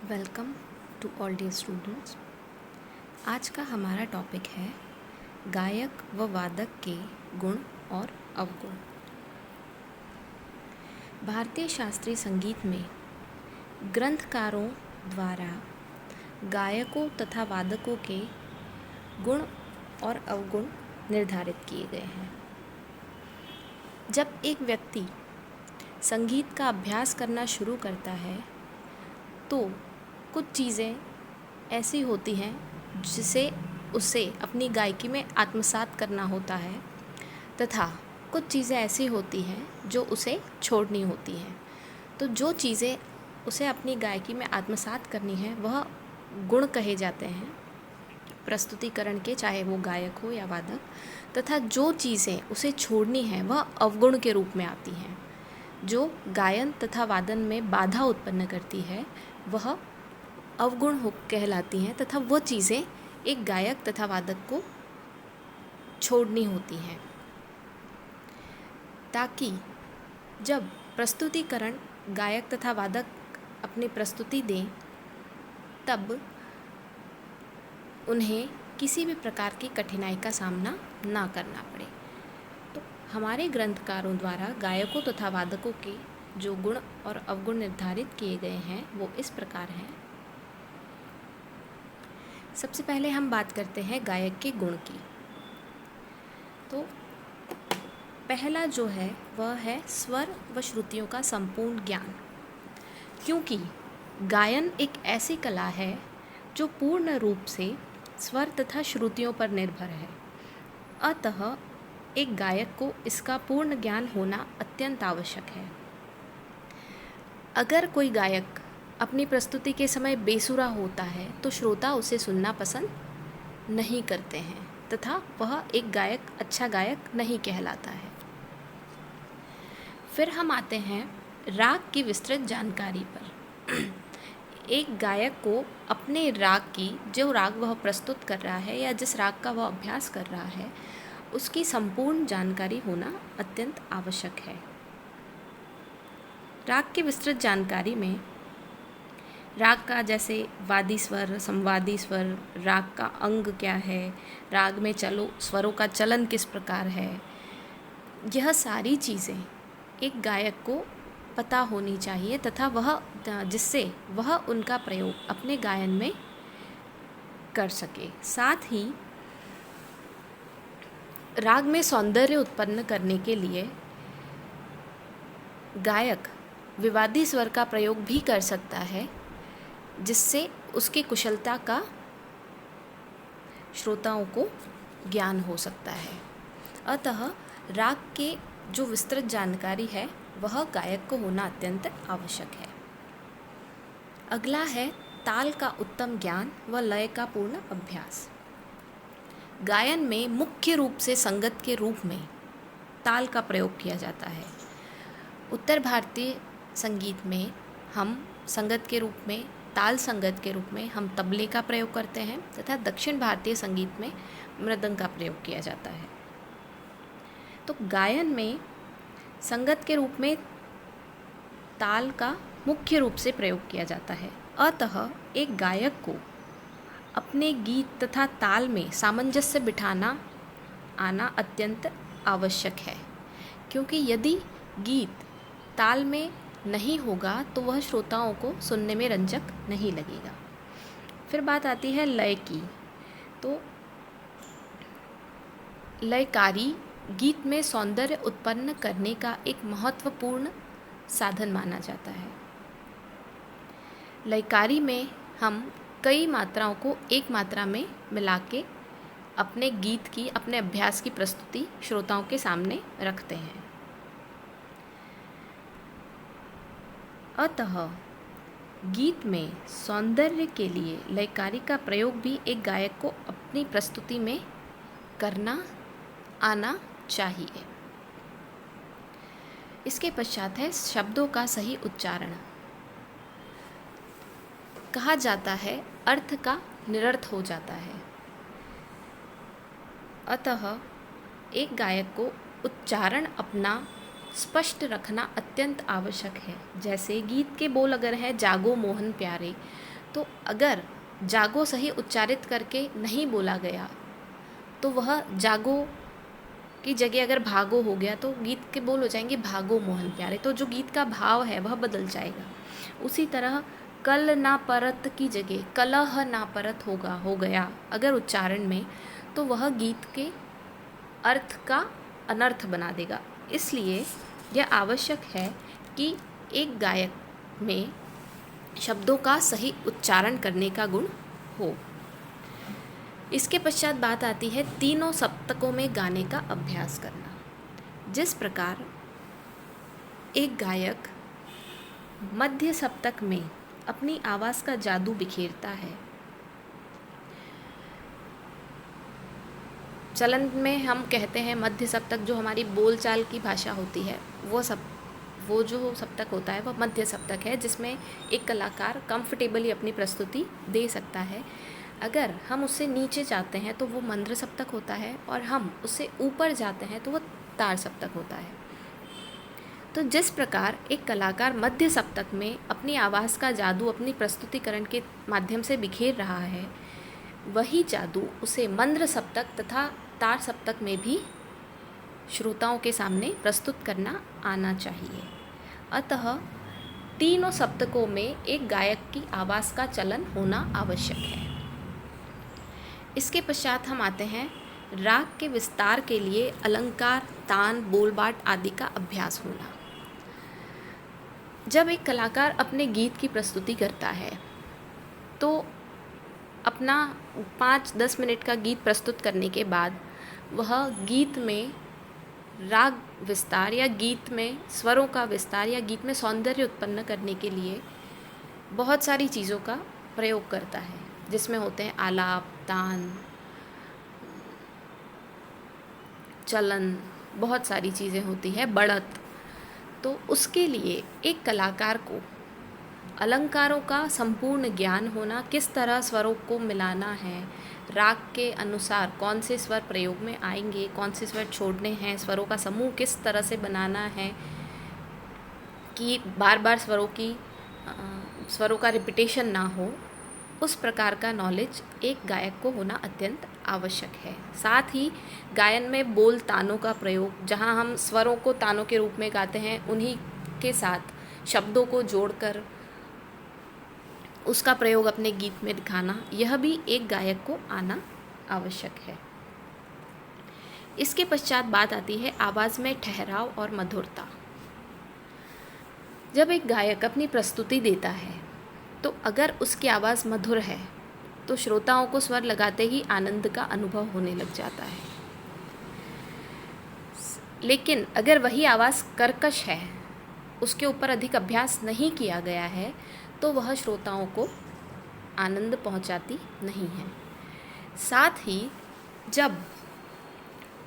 Welcome to all dear students. आज का हमारा टॉपिक है गायक व वादक के गुण और अवगुण। भारतीय शास्त्रीय संगीत में ग्रंथकारों द्वारा गायकों तथा वादकों के गुण और अवगुण निर्धारित किए गए हैं। जब एक व्यक्ति संगीत का अभ्यास करना शुरू करता है तो कुछ चीज़ें ऐसी होती हैं जिसे उसे अपनी गायकी में आत्मसात करना होता है तथा कुछ चीज़ें ऐसी होती हैं जो उसे छोड़नी होती हैं। तो जो चीज़ें उसे अपनी गायकी में आत्मसात करनी है वह गुण कहे जाते हैं प्रस्तुतिकरण के, चाहे वो गायक हो या वादक, तथा जो चीज़ें उसे छोड़नी हैं वह अवगुण के रूप में आती हैं। जो गायन तथा वादन में बाधा उत्पन्न करती है वह अवगुण हो कहलाती हैं तथा वह चीज़ें एक गायक तथा वादक को छोड़नी होती हैं ताकि जब प्रस्तुतिकरण गायक तथा वादक अपनी प्रस्तुति दें तब उन्हें किसी भी प्रकार की कठिनाई का सामना ना करना पड़े। तो हमारे ग्रंथकारों द्वारा गायकों तथा वादकों के जो गुण और अवगुण निर्धारित किए गए हैं वो इस प्रकार हैं। सबसे पहले हम बात करते हैं गायक के गुण की। तो पहला जो है वह है स्वर व श्रुतियों का संपूर्ण ज्ञान, क्योंकि गायन एक ऐसी कला है जो पूर्ण रूप से स्वर तथा श्रुतियों पर निर्भर है। अतः एक गायक को इसका पूर्ण ज्ञान होना अत्यंत आवश्यक है। अगर कोई गायक अपनी प्रस्तुति के समय बेसुरा होता है तो श्रोता उसे सुनना पसंद नहीं करते हैं तथा वह एक गायक अच्छा गायक नहीं कहलाता है। फिर हम आते हैं राग की विस्तृत जानकारी पर। एक गायक को अपने राग की, जो राग वह प्रस्तुत कर रहा है या जिस राग का वह अभ्यास कर रहा है, उसकी संपूर्ण जानकारी होना अत्यंत आवश्यक है। राग की विस्तृत जानकारी में राग का जैसे वादी स्वर, संवादी स्वर, राग का अंग क्या है, राग में स्वरों का चलन किस प्रकार है, यह सारी चीज़ें एक गायक को पता होनी चाहिए तथा जिससे वह उनका प्रयोग अपने गायन में कर सके। साथ ही राग में सौंदर्य उत्पन्न करने के लिए गायक विवादी स्वर का प्रयोग भी कर सकता है, जिससे उसकी कुशलता का श्रोताओं को ज्ञान हो सकता है। अतः राग के जो विस्तृत जानकारी है वह गायक को होना अत्यंत आवश्यक है। अगला है ताल का उत्तम ज्ञान व लय का पूर्ण अभ्यास। गायन में मुख्य रूप से संगत के रूप में ताल का प्रयोग किया जाता है। उत्तर भारतीय संगीत में हम संगत के रूप में, ताल संगत के रूप में हम तबले का प्रयोग करते हैं तथा दक्षिण भारतीय संगीत में मृदंग का प्रयोग किया जाता है। तो गायन में संगत के रूप में ताल का मुख्य रूप से प्रयोग किया जाता है। अतः एक गायक को अपने गीत तथा ताल में सामंजस्य बिठाना आना अत्यंत आवश्यक है, क्योंकि यदि गीत ताल में नहीं होगा तो वह श्रोताओं को सुनने में रंजक नहीं लगेगा। फिर बात आती है लय की। तो लयकारी गीत में सौंदर्य उत्पन्न करने का एक महत्वपूर्ण साधन माना जाता है। लयकारी में हम कई मात्राओं को एक मात्रा में मिला के अपने गीत की, अपने अभ्यास की प्रस्तुति श्रोताओं के सामने रखते हैं। अतः गीत में सौंदर्य के लिए लयकारी का प्रयोग भी एक गायक को अपनी प्रस्तुति में करना आना चाहिए। इसके पश्चात है शब्दों का सही उच्चारण। कहा जाता है अर्थ का निरर्थ हो जाता है। अतः एक गायक को उच्चारण अपना स्पष्ट रखना अत्यंत आवश्यक है। जैसे गीत के बोल अगर हैं जागो मोहन प्यारे, तो अगर जागो सही उच्चारित करके नहीं बोला गया तो वह जागो की जगह अगर भागो हो गया तो गीत के बोल हो जाएंगे भागो मोहन प्यारे, तो जो गीत का भाव है वह बदल जाएगा। उसी तरह कल ना परत की जगह कलह ना परत हो गया अगर उच्चारण में, तो वह गीत के अर्थ का अनर्थ बना देगा। इसलिए यह आवश्यक है कि एक गायक में शब्दों का सही उच्चारण करने का गुण हो। इसके पश्चात बात आती है तीनों सप्तकों में गाने का अभ्यास करना। जिस प्रकार एक गायक मध्य सप्तक में अपनी आवाज़ का जादू बिखेरता है, चलन में हम कहते हैं मध्य सप्तक, जो हमारी बोलचाल की भाषा होती है वो जो सप्तक होता है वह मध्य सप्तक है, जिसमें एक कलाकार कंफर्टेबली अपनी प्रस्तुति दे सकता है। अगर हम उससे नीचे जाते हैं तो वो मंद्र सप्तक होता है, और हम उससे ऊपर जाते हैं तो वो तार सप्तक होता है। तो जिस प्रकार एक कलाकार मध्य सप्तक में अपनी आवाज़ का जादू अपनी प्रस्तुतिकरण के माध्यम से बिखेर रहा है, वही जादू उसे मंद्र सप्तक तथा तार सप्तक में भी श्रोताओं के सामने प्रस्तुत करना आना चाहिए। अतः तीनों सप्तकों में एक गायक की आवाज़ का चलन होना आवश्यक है। इसके पश्चात हम आते हैं राग के विस्तार के लिए अलंकार, तान, बोलबाट आदि का अभ्यास होना। जब एक कलाकार अपने गीत की प्रस्तुति करता है तो अपना 5-10 मिनट का गीत प्रस्तुत करने के बाद वह गीत में राग विस्तार या गीत में स्वरों का विस्तार या गीत में सौंदर्य उत्पन्न करने के लिए बहुत सारी चीज़ों का प्रयोग करता है, जिसमें होते हैं आलाप, तान, चलन, बहुत सारी चीज़ें होती है, बढ़त। तो उसके लिए एक कलाकार को अलंकारों का संपूर्ण ज्ञान होना, किस तरह स्वरों को मिलाना है, राग के अनुसार कौन से स्वर प्रयोग में आएंगे, कौन से स्वर छोड़ने हैं, स्वरों का समूह किस तरह से बनाना है कि बार बार स्वरों का रिपीटेशन ना हो, उस प्रकार का नॉलेज एक गायक को होना अत्यंत आवश्यक है। साथ ही गायन में बोल तानों का प्रयोग, जहाँ हम स्वरों को तानों के रूप में गाते हैं, उन्हीं के साथ शब्दों को जोड़कर उसका प्रयोग अपने गीत में दिखाना, यह भी एक गायक को आना आवश्यक है। इसके पश्चात बात आती है आवाज़ में ठहराव और मधुरता। जब एक गायक अपनी प्रस्तुति देता है तो अगर उसकी आवाज़ मधुर है तो श्रोताओं को स्वर लगाते ही आनंद का अनुभव होने लग जाता है। लेकिन अगर वही आवाज़ कर्कश है, उसके ऊपर अधिक अभ्यास नहीं किया गया है, तो वह श्रोताओं को आनंद पहुंचाती नहीं है। साथ ही जब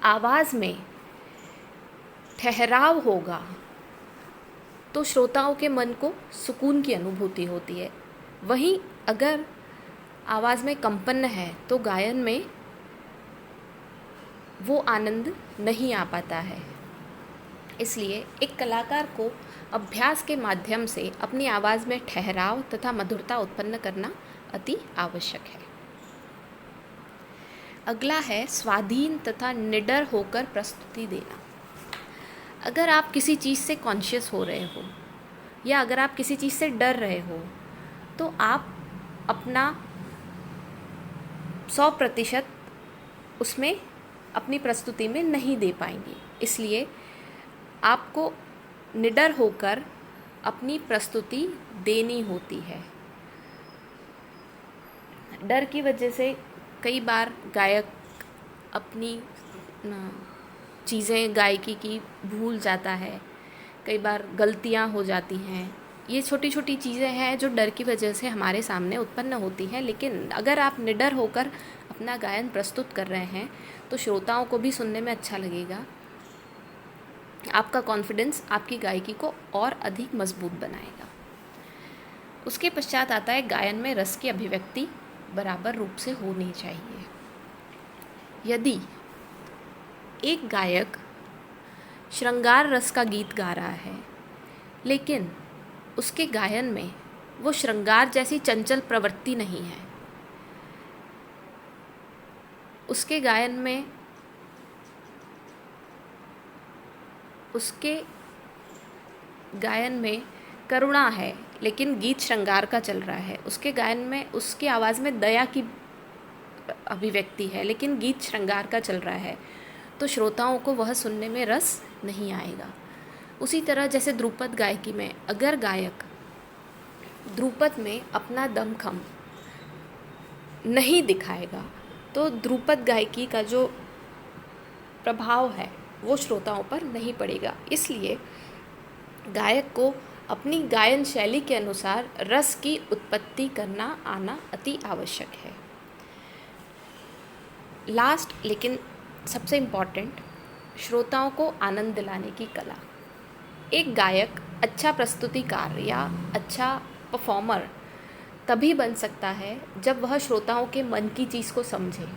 आवाज़ में ठहराव होगा तो श्रोताओं के मन को सुकून की अनुभूति होती है। वहीं अगर आवाज़ में कंपन है तो गायन में वो आनंद नहीं आ पाता है। इसलिए एक कलाकार को अभ्यास के माध्यम से अपनी आवाज़ में ठहराव तथा मधुरता उत्पन्न करना अति आवश्यक है। अगला है स्वाधीन तथा निडर होकर प्रस्तुति देना। अगर आप किसी चीज़ से कॉन्शियस हो रहे हो या अगर आप किसी चीज़ से डर रहे हो तो आप अपना 100% उसमें अपनी प्रस्तुति में नहीं दे पाएंगे। इसलिए आपको निडर होकर अपनी प्रस्तुति देनी होती है। डर की वजह से कई बार गायक अपनी चीज़ें गायकी की भूल जाता है, कई बार गलतियां हो जाती हैं। ये छोटी छोटी चीज़ें हैं जो डर की वजह से हमारे सामने उत्पन्न होती हैं, लेकिन अगर आप निडर होकर अपना गायन प्रस्तुत कर रहे हैं तो श्रोताओं को भी सुनने में अच्छा लगेगा। आपका कॉन्फिडेंस आपकी गायकी को और अधिक मजबूत बनाएगा। उसके पश्चात आता है गायन में रस की अभिव्यक्ति बराबर रूप से होनी चाहिए। यदि एक गायक श्रृंगार रस का गीत गा रहा है लेकिन उसके गायन में वो श्रृंगार जैसी चंचल प्रवृत्ति नहीं है। उसके गायन में करुणा है, लेकिन गीत श्रृंगार का चल रहा है। उसके गायन में, उसकी आवाज़ में दया की अभिव्यक्ति है, लेकिन गीत श्रृंगार का चल रहा है, तो श्रोताओं को वह सुनने में रस नहीं आएगा। उसी तरह जैसे ध्रुपद गायकी में अगर गायक ध्रुपद में अपना दमखम नहीं दिखाएगा तो ध्रुपद गायकी का जो प्रभाव है वो श्रोताओं पर नहीं पड़ेगा। इसलिए गायक को अपनी गायन शैली के अनुसार रस की उत्पत्ति करना आना अति आवश्यक है। लास्ट लेकिन सबसे इम्पॉर्टेंट, श्रोताओं को आनंद दिलाने की कला। एक गायक अच्छा प्रस्तुतिकार या अच्छा परफॉर्मर तभी बन सकता है जब वह श्रोताओं के मन की चीज़ को समझे,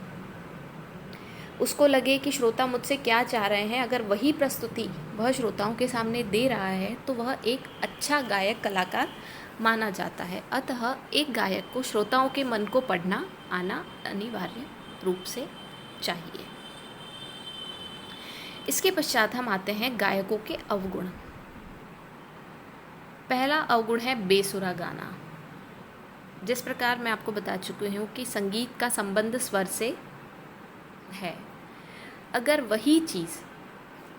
उसको लगे कि श्रोता मुझसे क्या चाह रहे हैं। अगर वही प्रस्तुति वह श्रोताओं के सामने दे रहा है तो वह एक अच्छा गायक कलाकार माना जाता है। अतः एक गायक को श्रोताओं के मन को पढ़ना आना अनिवार्य रूप से चाहिए। इसके पश्चात हम आते हैं गायकों के अवगुण। पहला अवगुण है बेसुरा गाना। जिस प्रकार मैं आपको बता चुकी हूँ कि संगीत का संबंध स्वर से है। अगर वही चीज़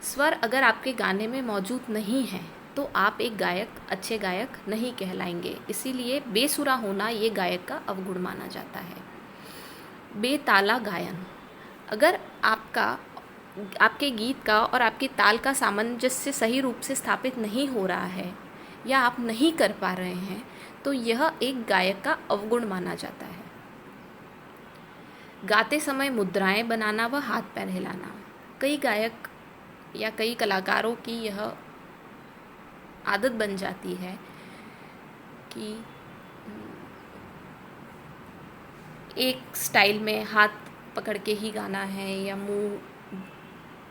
स्वर अगर आपके गाने में मौजूद नहीं है तो आप एक अच्छे गायक नहीं कहलाएंगे। इसीलिए बेसुरा होना ये गायक का अवगुण माना जाता है। बेताला गायन, अगर आपके गीत का और आपकी ताल का सामंजस्य सही रूप से स्थापित नहीं हो रहा है या आप नहीं कर पा रहे हैं तो यह एक गायक का अवगुण माना जाता है। गाते समय मुद्राएं बनाना व हाथ पैर हिलाना, कई गायक या कई कलाकारों की यह आदत बन जाती है कि एक स्टाइल में हाथ पकड़ के ही गाना है या मुंह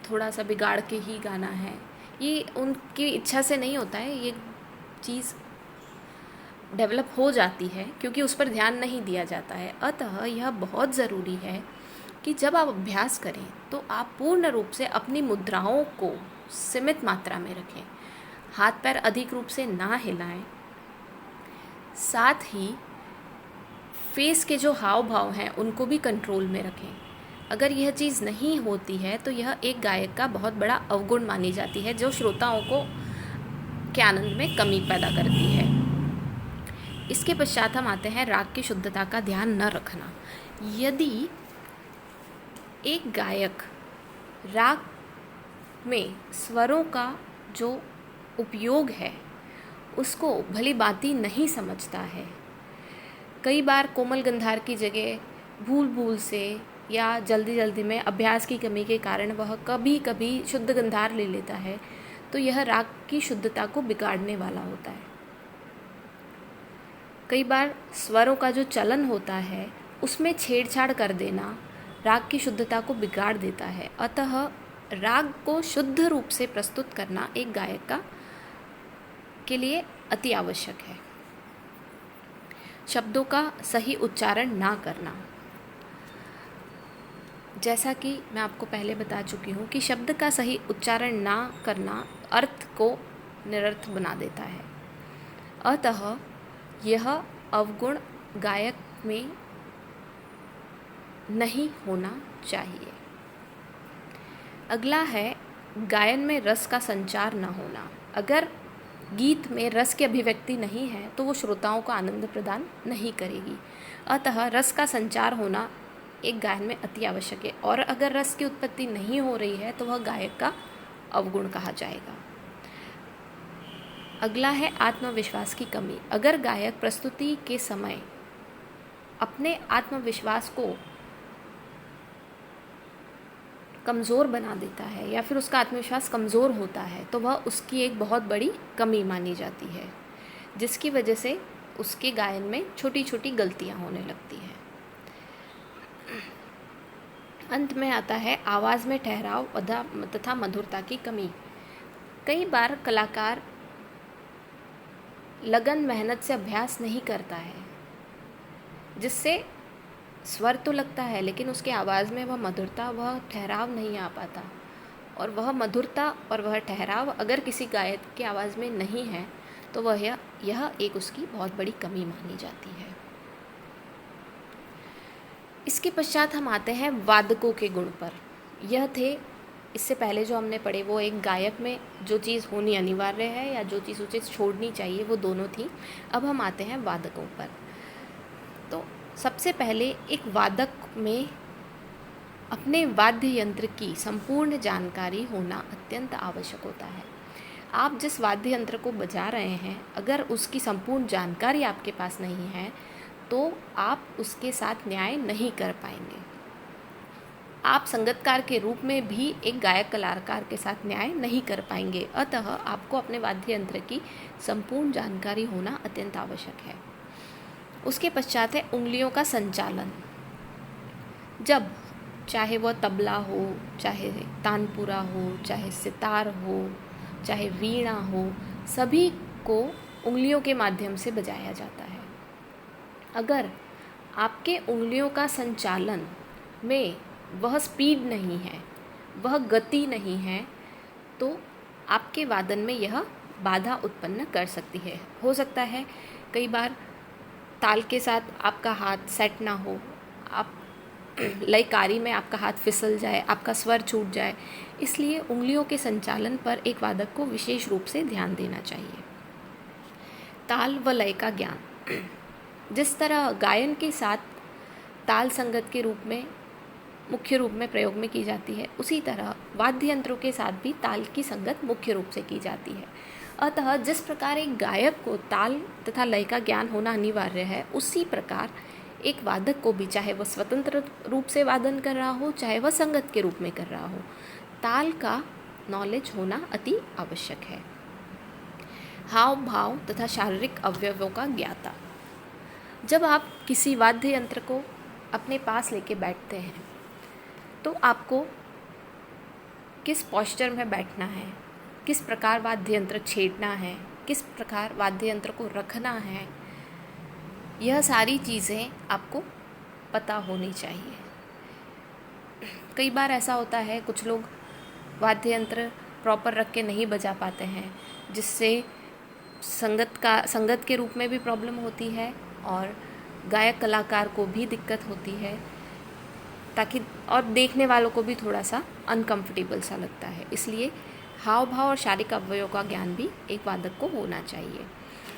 थोड़ा सा बिगाड़ के ही गाना है। ये उनकी इच्छा से नहीं होता है, ये चीज़ डेवलप हो जाती है क्योंकि उस पर ध्यान नहीं दिया जाता है। अतः यह बहुत ज़रूरी है कि जब आप अभ्यास करें तो आप पूर्ण रूप से अपनी मुद्राओं को सीमित मात्रा में रखें, हाथ पैर अधिक रूप से ना हिलाएं, साथ ही फेस के जो हाव भाव हैं उनको भी कंट्रोल में रखें। अगर यह चीज़ नहीं होती है तो यह एक गायक का बहुत बड़ा अवगुण मानी जाती है, जो श्रोताओं को के आनंद में कमी पैदा करती है। इसके पश्चात हम आते हैं राग की शुद्धता का ध्यान न रखना। यदि एक गायक राग में स्वरों का जो उपयोग है उसको भली भांति नहीं समझता है, कई बार कोमल गंधार की जगह भूल से या जल्दी में अभ्यास की कमी के कारण वह कभी कभी शुद्ध गंधार ले लेता है, तो यह राग की शुद्धता को बिगाड़ने वाला होता है। कई बार स्वरों का जो चलन होता है उसमें छेड़छाड़ कर देना राग की शुद्धता को बिगाड़ देता है। अतः राग को शुद्ध रूप से प्रस्तुत करना एक गायक के लिए अति आवश्यक है। शब्दों का सही उच्चारण ना करना, जैसा कि मैं आपको पहले बता चुकी हूँ कि शब्द का सही उच्चारण ना करना अर्थ को निरर्थ बना देता है। अतः यह अवगुण गायक में नहीं होना चाहिए। अगला है गायन में रस का संचार न होना। अगर गीत में रस की अभिव्यक्ति नहीं है तो वो श्रोताओं को आनंद प्रदान नहीं करेगी। अतः रस का संचार होना एक गायन में अति आवश्यक है, और अगर रस की उत्पत्ति नहीं हो रही है तो वह गायक का अवगुण कहा जाएगा। अगला है आत्मविश्वास की कमी। अगर गायक प्रस्तुति के समय अपने आत्मविश्वास को कमज़ोर बना देता है या फिर उसका आत्मविश्वास कमज़ोर होता है तो वह उसकी एक बहुत बड़ी कमी मानी जाती है, जिसकी वजह से उसके गायन में छोटी छोटी गलतियां होने लगती हैं। अंत में आता है आवाज़ में ठहराव तथा मधुरता की कमी। कई बार कलाकार लगन मेहनत से अभ्यास नहीं करता है, जिससे स्वर तो लगता है लेकिन उसके आवाज़ में वह मधुरता, वह ठहराव नहीं आ पाता। और वह मधुरता और वह ठहराव अगर किसी गायक की आवाज़ में नहीं है तो यह एक उसकी बहुत बड़ी कमी मानी जाती है। इसके पश्चात हम आते हैं वादकों के गुण पर। यह थे इससे पहले जो हमने पढ़े, वो एक गायक में जो चीज़ होनी अनिवार्य है या जो चीज़ उसे छोड़नी चाहिए, वो दोनों थी। अब हम आते हैं वादकों पर। तो सबसे पहले एक वादक में अपने वाद्य यंत्र की संपूर्ण जानकारी होना अत्यंत आवश्यक होता है। आप जिस वाद्य यंत्र को बजा रहे हैं, अगर उसकी संपूर्ण जानकारी आपके पास नहीं है तो आप उसके साथ न्याय नहीं कर पाएंगे। आप संगीतकार के रूप में भी एक गायक कलाकार के साथ न्याय नहीं कर पाएंगे। अतः आपको अपने वाद्य यंत्र की संपूर्ण जानकारी होना अत्यंत आवश्यक है। उसके पश्चात है उंगलियों का संचालन। जब चाहे वह तबला हो, चाहे तानपुरा हो, चाहे सितार हो, चाहे वीणा हो, सभी को उंगलियों के माध्यम से बजाया जाता है। अगर आपके उंगलियों का संचालन में वह स्पीड नहीं है, वह गति नहीं है, तो आपके वादन में यह बाधा उत्पन्न कर सकती है। हो सकता है कई बार ताल के साथ आपका हाथ सेट ना हो, आप लयकारी में आपका हाथ फिसल जाए, आपका स्वर छूट जाए। इसलिए उंगलियों के संचालन पर एक वादक को विशेष रूप से ध्यान देना चाहिए। ताल व लय का ज्ञान। जिस तरह गायन के साथ ताल संगत के रूप में मुख्य रूप में प्रयोग में की जाती है, उसी तरह वाद्य यंत्रों के साथ भी ताल की संगत मुख्य रूप से की जाती है। अतः जिस प्रकार एक गायक को ताल तथा लय का ज्ञान होना अनिवार्य है, उसी प्रकार एक वादक को भी, चाहे वह स्वतंत्र रूप से वादन कर रहा हो, चाहे वह संगत के रूप में कर रहा हो, ताल का नॉलेज होना अति आवश्यक है। हाव भाव तथा शारीरिक अवयवों का ज्ञाता। जब आप किसी वाद्य यंत्र को अपने पास लेके बैठते हैं तो आपको किस पोस्चर में बैठना है, किस प्रकार वाद्य यंत्र छेड़ना है, किस प्रकार वाद्य यंत्र को रखना है, यह सारी चीज़ें आपको पता होनी चाहिए। कई बार ऐसा होता है कुछ लोग वाद्य यंत्र प्रॉपर रख के नहीं बजा पाते हैं, जिससे संगत के रूप में भी प्रॉब्लम होती है और गायक कलाकार को भी दिक्कत होती है, ताकि और देखने वालों को भी थोड़ा सा अनकंफर्टेबल सा लगता है। इसलिए हाव भाव और शारीरिक अवयवों का ज्ञान भी एक वादक को होना चाहिए।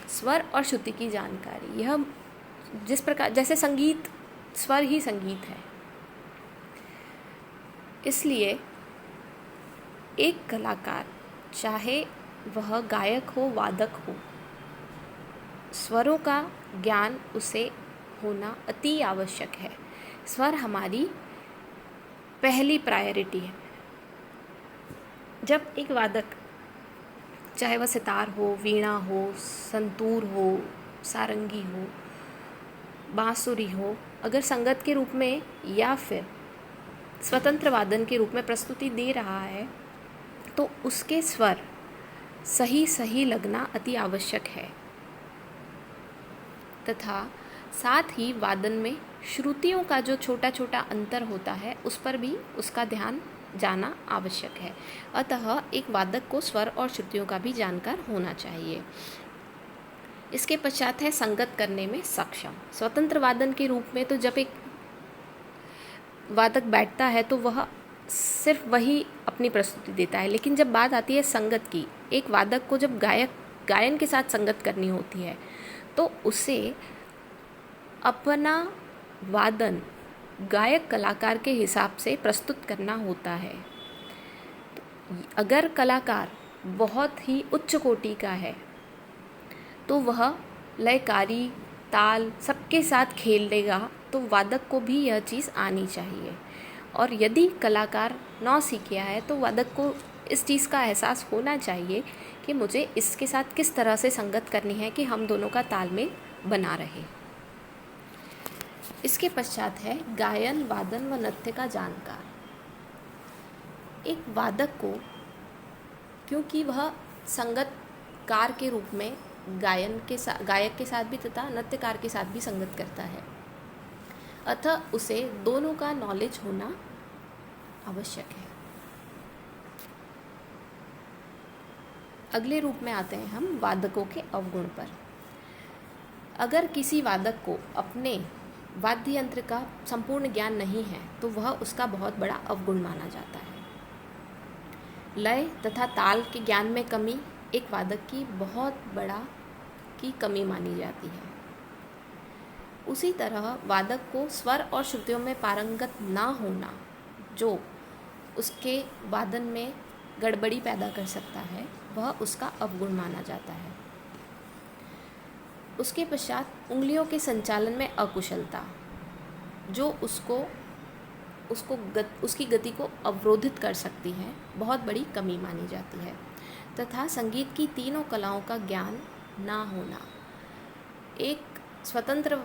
स्वर और श्रुति की जानकारी। यह जिस प्रकार, जैसे संगीत, स्वर ही संगीत है, इसलिए एक कलाकार, चाहे वह गायक हो, वादक हो, स्वरों का ज्ञान उसे होना अति आवश्यक है। स्वर हमारी पहली प्रायोरिटी है। जब एक वादक, चाहे वह सितार हो, वीणा हो, संतूर हो, सारंगी हो, बांसुरी हो, अगर संगत के रूप में या फिर स्वतंत्र वादन के रूप में प्रस्तुति दे रहा है तो उसके स्वर सही लगना अति आवश्यक है। तथा साथ ही वादन में श्रुतियों का जो छोटा छोटा अंतर होता है उस पर भी उसका ध्यान जाना आवश्यक है। अतः एक वादक को स्वर और श्रुतियों का भी जानकार होना चाहिए। इसके पश्चात है संगत करने में सक्षम। स्वतंत्र वादन के रूप में तो जब एक वादक बैठता है तो वह सिर्फ वही अपनी प्रस्तुति देता है, लेकिन जब बात आती है संगत की, एक वादक को जब गायन के साथ संगत करनी होती है तो उसे अपना वादन गायक कलाकार के हिसाब से प्रस्तुत करना होता है। अगर कलाकार बहुत ही उच्च कोटि का है तो वह लयकारी, ताल सबके साथ खेल लेगा, तो वादक को भी यह चीज़ आनी चाहिए। और यदि कलाकार नौसिखिया है तो वादक को इस चीज़ का एहसास होना चाहिए कि मुझे इसके साथ किस तरह से संगत करनी है कि हम दोनों का तालमेल बना रहे। इसके पश्चात है गायन, वादन व नृत्य का जानकार। एक वादक को, क्योंकि वह संगतकार के रूप में गायक के साथ भी तथा नृत्यकार के साथ भी संगत करता है, अतः उसे दोनों का नॉलेज होना आवश्यक है। अगले रूप में आते हैं हम वादकों के अवगुण पर। अगर किसी वादक को अपने वाद्य यंत्र का संपूर्ण ज्ञान नहीं है तो वह उसका बहुत बड़ा अवगुण माना जाता है। लय तथा ताल के ज्ञान में कमी एक वादक की बहुत बड़ा की कमी मानी जाती है। उसी तरह वादक को स्वर और श्रुतियों में पारंगत ना होना, जो उसके वादन में गड़बड़ी पैदा कर सकता है, वह उसका अवगुण माना जाता है। उसके पश्चात उंगलियों के संचालन में अकुशलता, जो उसकी गति को अवरोधित कर सकती है, बहुत बड़ी कमी मानी जाती है। तथा संगीत की तीनों कलाओं का ज्ञान ना होना, एक स्वतंत्र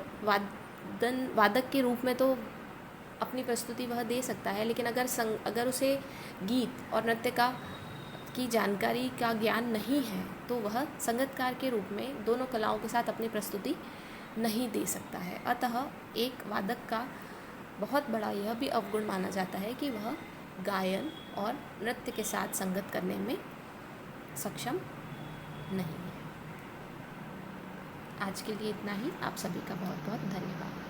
वादक के रूप में तो अपनी प्रस्तुति वह दे सकता है, लेकिन अगर उसे गीत और नृत्य की जानकारी का ज्ञान नहीं है तो वह संगीतकार के रूप में दोनों कलाओं के साथ अपनी प्रस्तुति नहीं दे सकता है। अतः एक वादक का बहुत बड़ा यह भी अवगुण माना जाता है कि वह गायन और नृत्य के साथ संगत करने में सक्षम नहीं है। आज के लिए इतना ही। आप सभी का बहुत बहुत धन्यवाद।